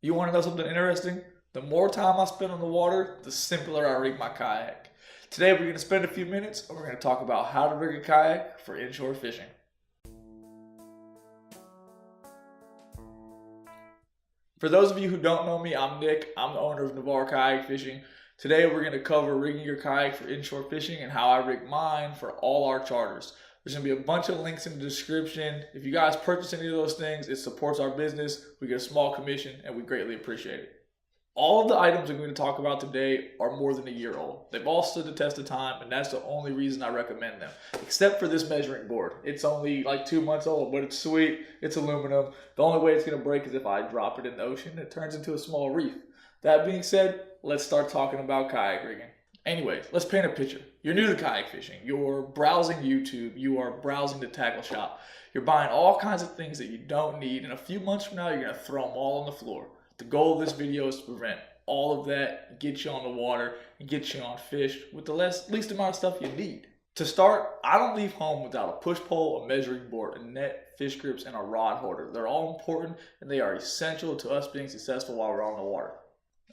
You want to know something interesting? The more time I spend on the water, the simpler I rig my kayak. Today we're going to spend a few minutes and we're going to talk about how to rig a kayak for inshore fishing. For those of you who don't know me, I'm Nick. I'm the owner of Navarre Kayak Fishing. Today we're going to cover rigging your kayak for inshore fishing and how I rig mine for all our charters. There's going to be a bunch of links in the description. If you guys purchase any of those things, it supports our business. We get a small commission and we greatly appreciate it. All of the items I'm going to talk about today are more than a year old. They've all stood the test of time, and that's the only reason I recommend them. Except for this measuring board. It's only like 2 months old, but it's sweet. It's aluminum. The only way it's going to break is if I drop it in the ocean. It turns into a small reef. That being said, let's start talking about kayak rigging. Anyways, let's paint a picture. You're new to kayak fishing. You're browsing YouTube. You are browsing the tackle shop. You're buying all kinds of things that you don't need, and a few months from now, you're going to throw them all on the floor. The goal of this video is to prevent all of that, get you on the water, and get you on fish with the least amount of stuff you need. To start, I don't leave home without a push pole, a measuring board, a net, fish grips, and a rod holder. They're all important, and they are essential to us being successful while we're on the water.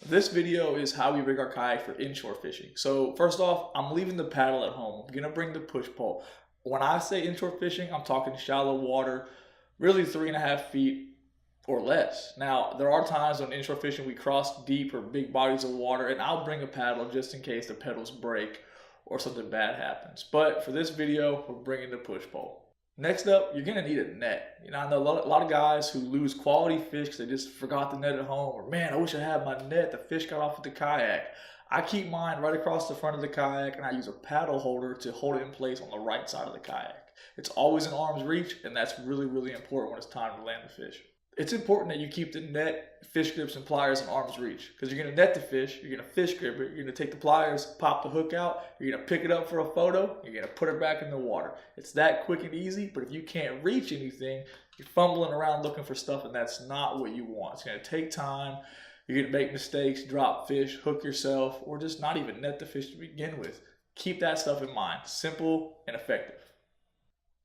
This video is how we rig our kayak for inshore fishing. So first off, I'm leaving the paddle at home. I'm gonna bring the push pole. When I say inshore fishing, I'm talking shallow water, really 3.5 feet or less. Now, there are times on inshore fishing we cross deep or big bodies of water, and I'll bring a paddle just in case the pedals break or something bad happens. But for this video, we're bringing the push pole. Next up, you're gonna need a net. You know, I know a lot of guys who lose quality fish because they just forgot the net at home, or man, I wish I had my net, the fish got off with the kayak. I keep mine right across the front of the kayak, and I use a paddle holder to hold it in place on the right side of the kayak. It's always in arm's reach, and that's really, really important when it's time to land the fish. It's important that you keep the net, fish grips, and pliers in arm's reach, because you're going to net the fish, you're going to fish grip it, you're going to take the pliers, pop the hook out, you're going to pick it up for a photo, you're going to put it back in the water. It's that quick and easy, but if you can't reach anything, you're fumbling around looking for stuff, and that's not what you want. It's going to take time, you're going to make mistakes, drop fish, hook yourself, or just not even net the fish to begin with. Keep that stuff in mind. Simple and effective.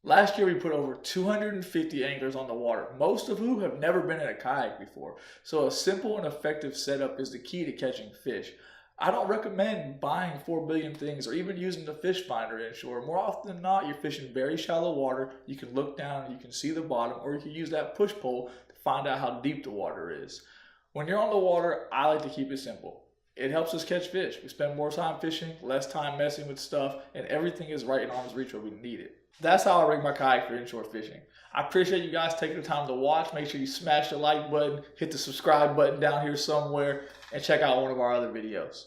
Last year we put over 250 anglers on the water, most of whom have never been in a kayak before. So a simple and effective setup is the key to catching fish. I don't recommend buying 4 billion things or even using the fish finder inshore. More often than not, you're fishing very shallow water. You can look down and you can see the bottom, or you can use that push pole to find out how deep the water is. When you're on the water, I like to keep it simple. It helps us catch fish. We spend more time fishing, less time messing with stuff, and everything is right in arm's reach where we need it. That's how I rig my kayak for inshore fishing. I appreciate you guys taking the time to watch. Make sure you smash the like button, hit the subscribe button down here somewhere, and check out one of our other videos.